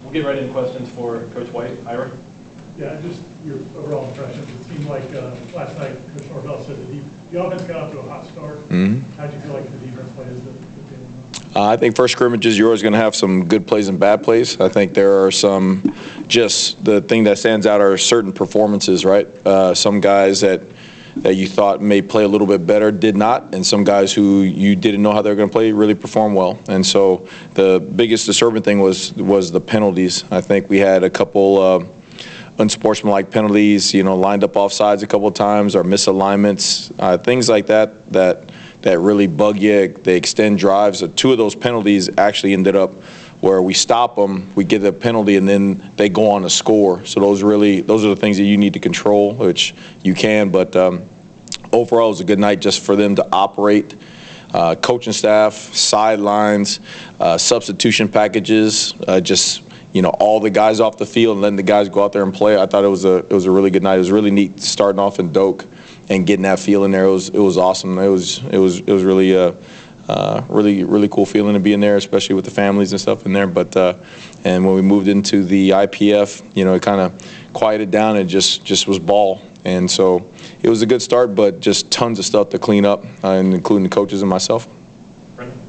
We'll get right into questions for Coach White. Ira? Yeah, just your overall impressions. It seemed like last night, Coach Norvell said the offense got off to a hot start. How did you feel like the defense played? I think first scrimmages, you're always going to have some good plays and bad plays. I think there are some, just the thing that stands out are certain performances, right? Some guys that you thought may play a little bit better did not, and some guys who you didn't know how they were going to play really performed well. And so the biggest disturbing thing was the penalties. I think we had a couple unsportsmanlike penalties, lined up offsides a couple of times, or misalignments, things like that really bug you. They extend drives. Two of those penalties actually ended up where we stop them, we get the penalty, and then they go on to score. So those are the things that you need to control, which you can. But overall, it was a good night just for them to operate. Coaching staff, sidelines, substitution packages, just all the guys off the field and letting the guys go out there and play. I thought it was a really good night. It was really neat starting off in Doak and getting that feeling there. It was awesome. It was really really cool feeling to be in there, especially with the families and stuff in there. But and when we moved into the IPF, it kind of quieted down and just was ball. And so it was a good start, but just tons of stuff to clean up, including the coaches and myself. Brendan?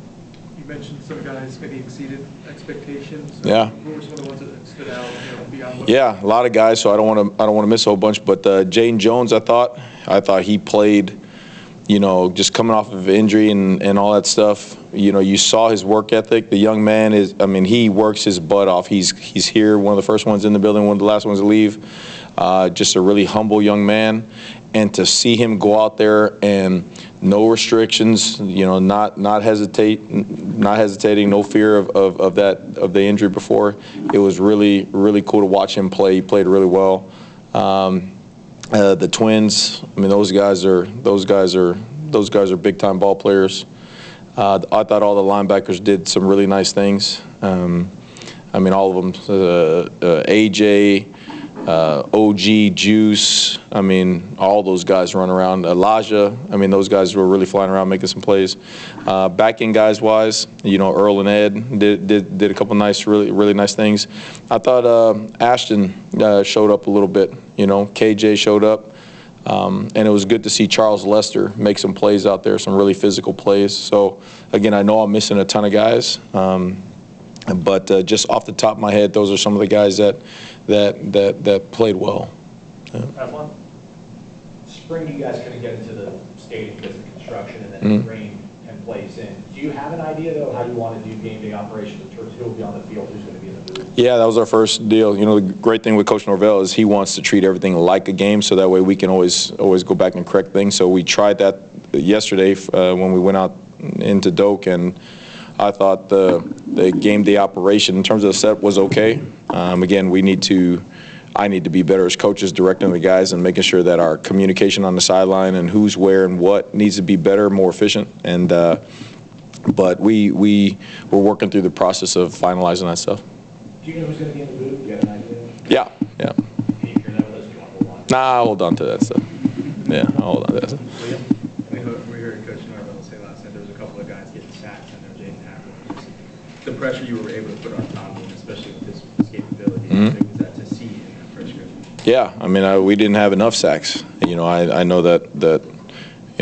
You mentioned some guys maybe exceeded expectations. Yeah. Who were some of the ones that stood out beyond? Yeah, a lot of guys. So I don't want to miss a whole bunch. But Jaden Jones, I thought he played. Just coming off of injury and all that stuff, you saw his work ethic. The young man he works his butt off. He's here, one of the first ones in the building, one of the last ones to leave. Just a really humble young man. And to see him go out there and no restrictions, not hesitating, no fear of the injury before. It was really, really cool to watch him play. He played really well. The Twins, those guys are big time ball players. I thought all the linebackers did some really nice things. All of them. AJ, OG, Juice. All those guys run around. Elijah. Those guys were really flying around making some plays. Back end guys wise, Earl and Ed did a couple nice, really nice things. I thought Ashton showed up a little bit. KJ showed up, and it was good to see Charles Lester make some plays out there, some really physical plays. So again, I know I'm missing a ton of guys, but just off the top of my head, those are some of the guys that played well. Yeah. Spring, you guys couldn't get into the stadium because of construction, and then the rain and plays in. Do you have an idea, though, how you want to do game day operations in terms of who will be on the field, who's going to be in the booth? Yeah, that was our first deal. The great thing with Coach Norvell is he wants to treat everything like a game, so that way we can always go back and correct things. So we tried that yesterday when we went out into Doak, and I thought the game day operation in terms of the set was okay. Again, I need to be better as coaches, directing the guys and making sure that our communication on the sideline and who's where and what needs to be better, more efficient. And but we're working through the process of finalizing that stuff. Do you know who's going to be in the booth? Do you have an idea? Yeah. Can you share that with us? Do you want to hold on? Nah, I'll hold on to that stuff. Yeah, I'll hold on to that stuff. We heard Coach Norvell say last night there was a couple of guys getting sacks and there Jaden Hackler. The pressure you were able to put on Tom, especially with his escapability, how big was that to see in that first scrimmage? Yeah, we didn't have enough sacks. I know that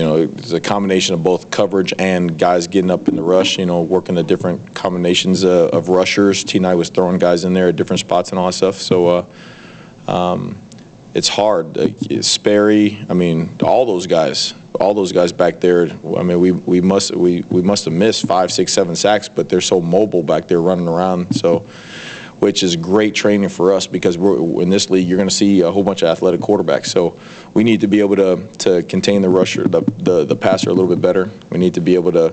it's a combination of both coverage and guys getting up in the rush, working the different combinations of rushers. T-Knight was throwing guys in there at different spots and all that stuff. So it's hard. Sperry, all those guys back there. We must have missed 5, 6, 7 sacks, but they're so mobile back there running around. So, which is great training for us because in this league you're going to see a whole bunch of athletic quarterbacks. So we need to be able to contain the rusher, the passer a little bit better. We need to be able to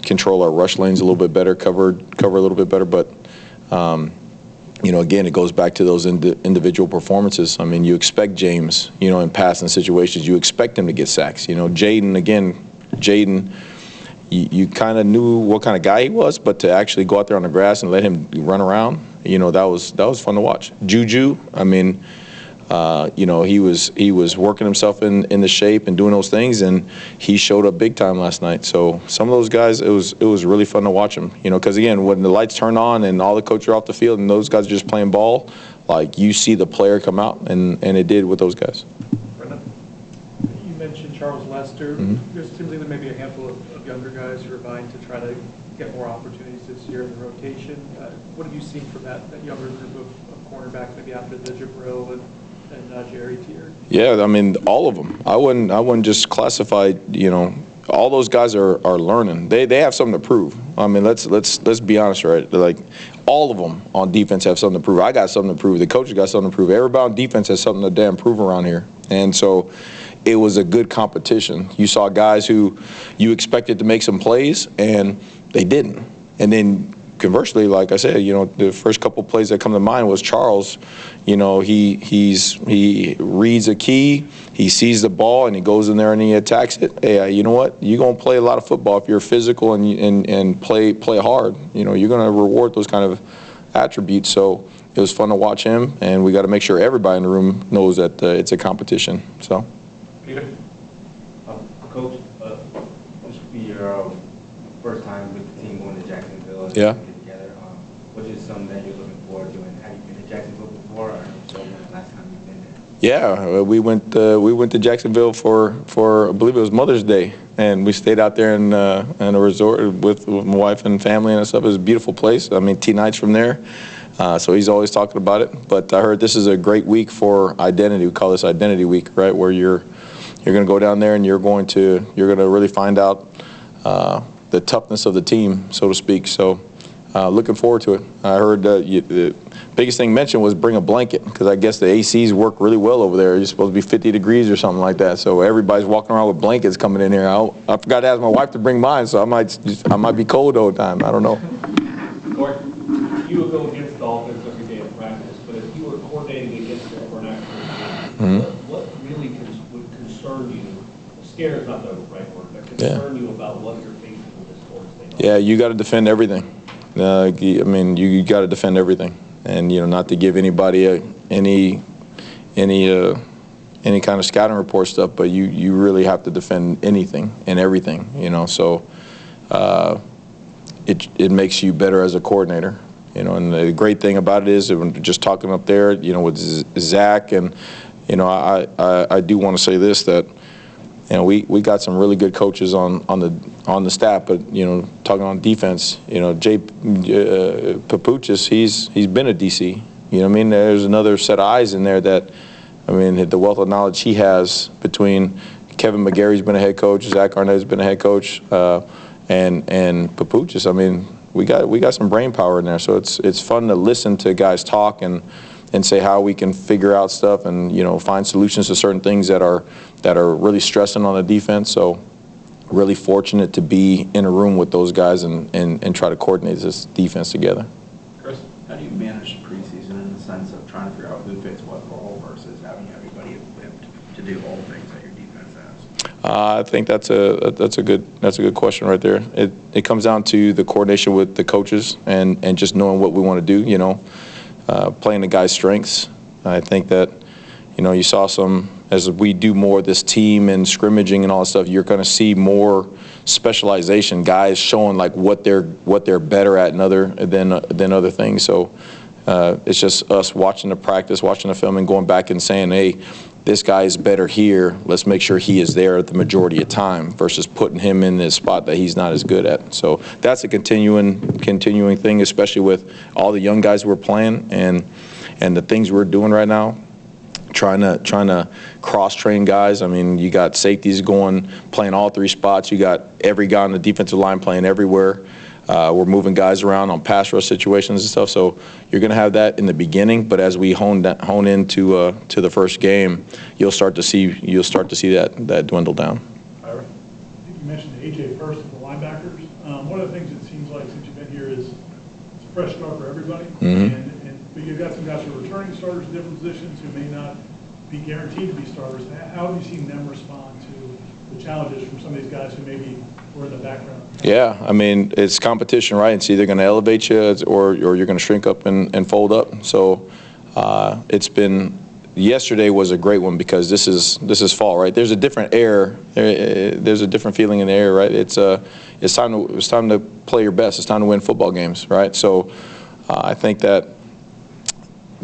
control our rush lanes a little bit better, cover a little bit better. But again, it goes back to those individual performances. You expect James, in passing situations, you expect him to get sacks. Jaden, you kind of knew what kind of guy he was, but to actually go out there on the grass and let him run around, that was fun to watch. Juju, You know, he was working himself in the shape and doing those things, and he showed up big time last night. So some of those guys, it was really fun to watch them. You know, because again, when the lights turn on and all the coaches are off the field and those guys are just playing ball, like you see the player come out, and it did with those guys. Brendan? You mentioned Charles Lester. Mm-hmm. There seems like there may be a handful of younger guys who are vying to try to get more opportunities this year in the rotation. What have you seen from that younger group of cornerbacks, maybe after the Jabril and Jerry tier? Yeah, I mean, all of them. I wouldn't just classify, you know, all those guys are learning. They have something to prove. I mean, let's be honest, right? Like, all of them on defense have something to prove. I got something to prove. The coaches got something to prove. Everybody on defense has something to damn prove around here. And so it was a good competition. You saw guys who you expected to make some plays, and they didn't. And then conversely, like I said, you know, the first couple plays that come to mind was Charles. You know, he reads a key, he sees the ball, and he goes in there and he attacks it. Hey, you know what? You're gonna play a lot of football if you're physical and play hard. You know, you're gonna reward those kind of attributes. So it was fun to watch him, and we got to make sure everybody in the room knows that it's a competition. So. Peter? Coach, this will be your first time with the team going to Jacksonville. Yeah. Get together. What is something that you're looking forward to, and have you been to Jacksonville before, or so when the last time you've been there? Yeah, we went to Jacksonville for I believe it was Mother's Day, and we stayed out there in a resort with my wife and family and stuff. It was a beautiful place. I mean, T Knight's from there, so he's always talking about it. But I heard this is a great week for identity. We call this Identity Week, right? Where you're going to go down there and you're going to really find out the toughness of the team, so to speak. So looking forward to it. I heard the biggest thing mentioned was bring a blanket, because I guess the ACs work really well over there. You're supposed to be 50 degrees or something like that. So everybody's walking around with blankets coming in here. I forgot to ask my wife to bring mine, so I might be cold all the time. I don't know. Corey? You would go against the offense every day in practice, but if you were coordinating against them for an actual game, what really would concern you? Scare is not the right word, but concern you about what you're facing with this Florida State? Yeah, you got to defend everything. I mean, you got to defend everything, and you know, not to give anybody any kind of scouting report stuff, but you really have to defend anything and everything. You know, so it makes you better as a coordinator. You know, and the great thing about it is, just talking up there, you know, with Zach, and you know, I do want to say this, that you know, we got some really good coaches on the staff, but you know, talking on defense, you know, Papuchis, he's been a DC. You know what I mean? There's another set of eyes in there that, I mean, the wealth of knowledge he has between Kevin McGarry's been a head coach, Zach Arnett's been a head coach, and Papuchis. I mean, we got some brain power in there, so it's fun to listen to guys talk and say how we can figure out stuff and, you know, find solutions to certain things that are really stressing on the defense. So really fortunate to be in a room with those guys and try to coordinate this defense together. Chris? How do you manage preseason in the sense of trying to figure out who fits what role versus having everybody equipped to do all the things that your defense has? I think that's a good question right there. It comes down to the coordination with the coaches and just knowing what we want to do. You know, playing the guys' strengths. I think that, you know, you saw some, as we do more of this team and scrimmaging and all that stuff, you're going to see more specialization, guys showing like what they're better at than other things. So it's just us watching the practice, watching the film, and going back and saying, hey, this guy is better here. Let's make sure he is there the majority of time versus putting him in this spot that he's not as good at. So that's a continuing thing, especially with all the young guys we're playing and the things we're doing right now. Trying to cross-train guys. I mean, you got safeties playing all three spots. You got every guy on the defensive line playing everywhere. We're moving guys around on pass rush situations and stuff. So you're going to have that in the beginning, but as we hone into to the first game, you'll start to see that dwindle down. Ira? I think you mentioned AJ first of the linebackers. One of the things it seems like since you've been here is it's a fresh start for everybody. But you've got some guys who are returning starters in different positions who may not be guaranteed to be starters. How have you seen them respond to the challenges from some of these guys who maybe were in the background? Yeah, I mean, it's competition, right? It's either going to elevate you or you're going to shrink up and fold up. So it's been, yesterday was a great one because this is fall, right? There's a different air. There's a different feeling in the air, right? It's time to play your best. It's time to win football games, right? So I think that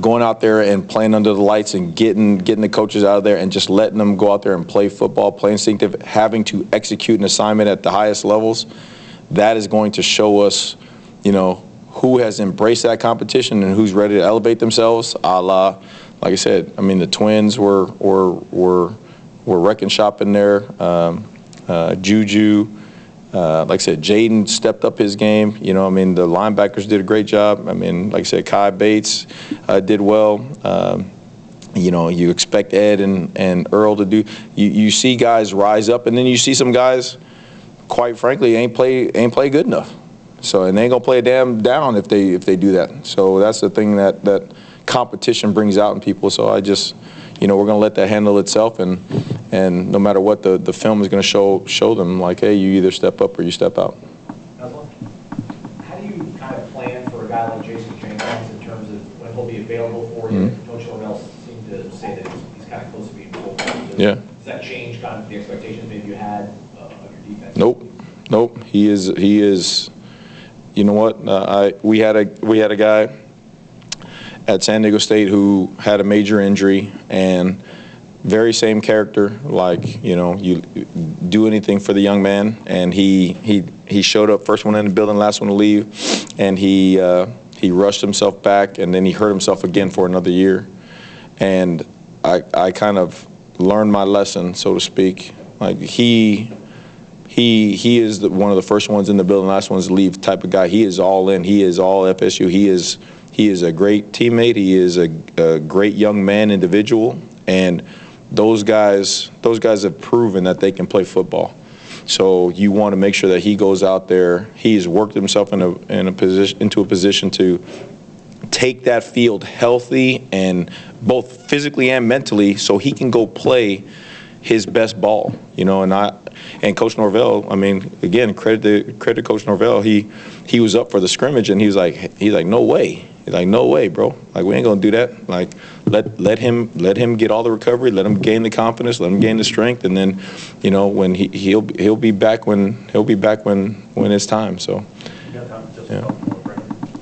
going out there and playing under the lights and getting the coaches out of there and just letting them go out there and play football, play instinctive, having to execute an assignment at the highest levels, that is going to show us, you know, who has embraced that competition and who's ready to elevate themselves. A la, like I said, I mean, the Twins were wrecking shop in there. Juju, like I said, Jaden stepped up his game. You know, I mean, the linebackers did a great job. I mean, like I said, Kai Bates did well. You know, you expect Ed and Earl to do. You see guys rise up, and then you see some guys, quite frankly, ain't play good enough. So, and they ain't gonna play a damn down if they do that. So that's the thing that competition brings out in people. So I just, you know, we're gonna let that handle itself, and no matter what the film is gonna show them, like, hey, you either step up or you step out. How do you kind of plan for a guy like Jaden Jones in terms of when he'll be available for you? Mm-hmm. Coach Norvell seemed to say that he's kind of close to being full time. Yeah. Does that change kind of the expectations maybe you had of your defense? Nope. He is. You know what? We had a guy at San Diego State who had a major injury, and very same character. Like, you know, you do anything for the young man, and he showed up, first one in the building, last one to leave, and he rushed himself back, and then he hurt himself again for another year. And I kind of learned my lesson, so to speak. Like, he is one of the first ones in the building, last ones to leave type of guy. He is all in. He is all FSU. He is a great teammate. He is a great young man individual, and those guys have proven that they can play football. So you want to make sure that he goes out there. He's worked himself into a position to take that field healthy, and both physically and mentally, so he can go play his best ball. You know, and Coach Norvell, I mean, again, credit to Coach Norvell. He was up for the scrimmage, and he's like, no way. He's like, no way, bro. Like, we ain't gonna do that. Like, let him get all the recovery, let him gain the confidence, let him gain the strength, and then, you know, when he'll be back when it's time. So, yeah.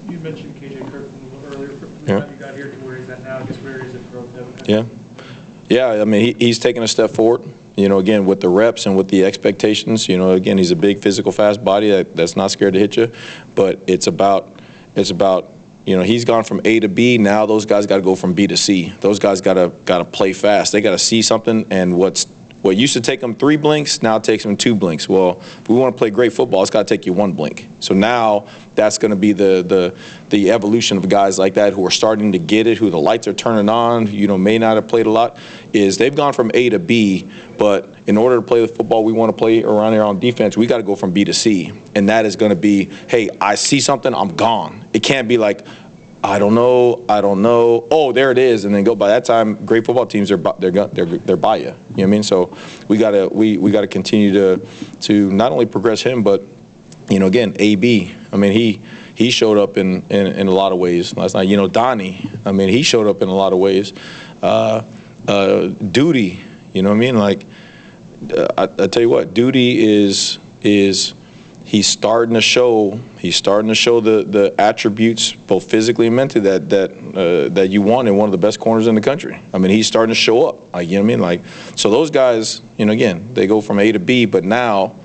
You mentioned KJ Kirkland a little earlier. From the time you got here to where he's at now, I guess where is it growth? Yeah. I mean, he's taken a step forward. You know, again, with the reps and with the expectations. You know, again, he's a big, physical, fast body that's not scared to hit you. But it's about, you know, he's gone from A to B. Now those guys got to go from B to C. Those guys got to play fast. They got to see something, and what used to take them 3 blinks now takes them 2 blinks. Well, if we want to play great football, it's got to take you 1 blink. So now that's going to be the evolution of guys like that who are starting to get it, who the lights are turning on, you know, may not have played a lot, is they've gone from A to B, but in order to play the football we want to play around here on defense, we got to go from B to C. And that is going to be, hey, I see something, I'm gone. It can't be like, I don't know. Oh, there it is, and then go. By that time, great football teams they're by you. You know what I mean? So we gotta continue to not only progress him, but, you know, again, AB. I mean, he showed up in a lot of ways last night. You know, Donnie. I mean, he showed up in a lot of ways. Duty. You know what I mean? Like, I tell you what, Duty is. He's starting to show the attributes, both physically and mentally, that you want in one of the best corners in the country. I mean, he's starting to show up. Like, you know what I mean? Like, so those guys, you know, again, they go from A to B, but now,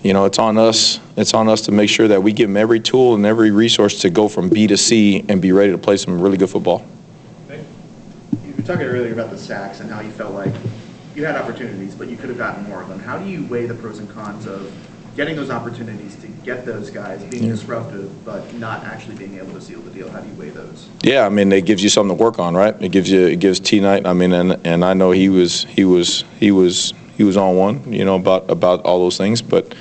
you know, it's on us. It's on us to make sure that we give them every tool and every resource to go from B to C and be ready to play some really good football. You were talking earlier about the sacks and how you felt like you had opportunities, but you could have gotten more of them. How do you weigh the pros and cons of getting those opportunities to get those guys, being disruptive, but not actually being able to seal the deal? How do you weigh those? Yeah, I mean, it gives you something to work on, right? It gives T Knight. I mean, and I know he was on one, you know, about all those things, but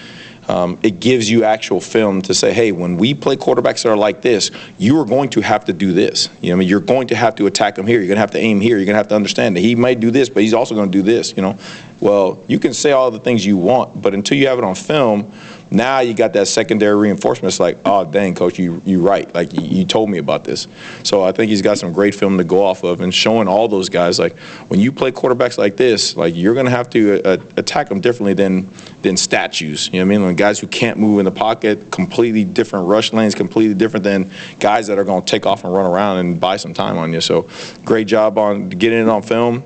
it gives you actual film to say, hey, when we play quarterbacks that are like this, you are going to have to do this. You know, I mean, you're going to have to attack him here. You're going to have to aim here. You're going to have to understand that he might do this, but he's also going to do this. You know, well, you can say all the things you want, but until you have it on film, Now you got that secondary reinforcement. It's like, oh, dang, coach, you right. Like, you told me about this. So I think he's got some great film to go off of, and showing all those guys, like, when you play quarterbacks like this, like, you're going to have to attack them differently than statues. You know what I mean? When guys who can't move in the pocket, completely different rush lanes, completely different than guys that are going to take off and run around and buy some time on you. So great job on getting it on film.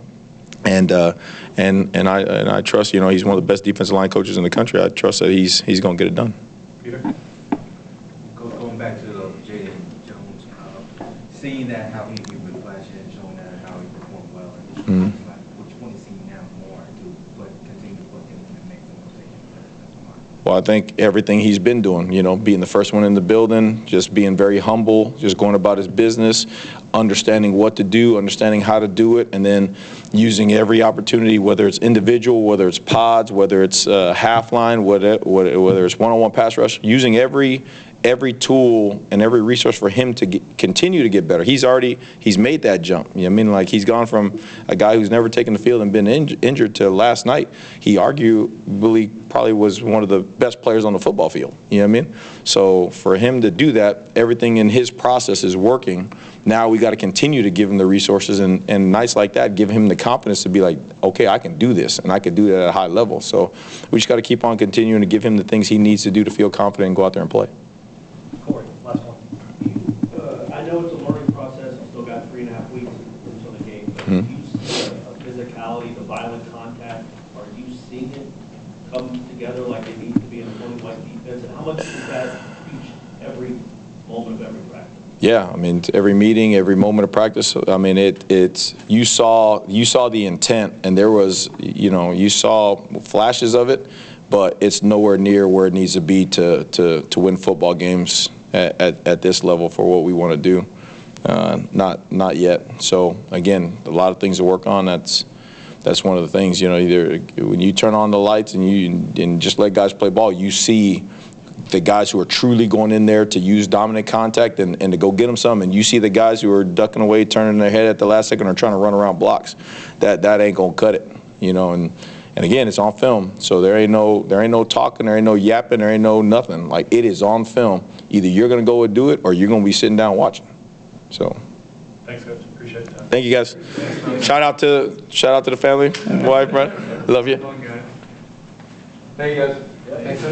And I trust, you know, he's one of the best defensive line coaches in the country. I trust that he's going to get it done. Peter? Going back to Jaden Jones, seeing that, how he's been flashing and showing that how he performed well, and what you want to see now more to continue to put him and make the most. Well, I think everything he's been doing, you know, being the first one in the building, just being very humble, just going about his business, understanding what to do, understanding how to do it, and then using every opportunity, whether it's individual, whether it's pods, whether it's half line, whether it's one-on-one pass rush, using every tool and every resource for him to continue to get better. He's made that jump. You know what I mean? Like, he's gone from a guy who's never taken the field and been injured to last night. He arguably probably was one of the best players on the football field. You know what I mean? So for him to do that, everything in his process is working. Now we got to continue to give him the resources, and nights like that give him the confidence to be like, okay, I can do this, and I can do that at a high level. So we just got to keep on continuing to give him the things he needs to do to feel confident and go out there and play. Corey, last one. I know it's a learning process. You've still got 3.5 weeks until the game. But do you see a physicality, the violent contact? Are you seeing it come together like they need to be in a like defense? And how much does that teach every moment of every practice? Yeah, I mean, every meeting, every moment of practice. I mean, it's you saw the intent, and there was, you know, you saw flashes of it, but it's nowhere near where it needs to be to win football games at this level for what we want to do. Not yet. So again, a lot of things to work on. That's one of the things. You know, either when you turn on the lights and just let guys play ball, you see the guys who are truly going in there to use dominant contact and to go get them some, and you see the guys who are ducking away, turning their head at the last second, or trying to run around blocks. That ain't gonna cut it, you know. And again, it's on film, so there ain't no talking, there ain't no yapping, there ain't no nothing. Like, it is on film. Either you're gonna go and do it, or you're gonna be sitting down watching. So. Thanks, Coach. Appreciate that. Thank you, guys. Shout out to the family, wife, right? Love you. Thank you, guys. Thanks.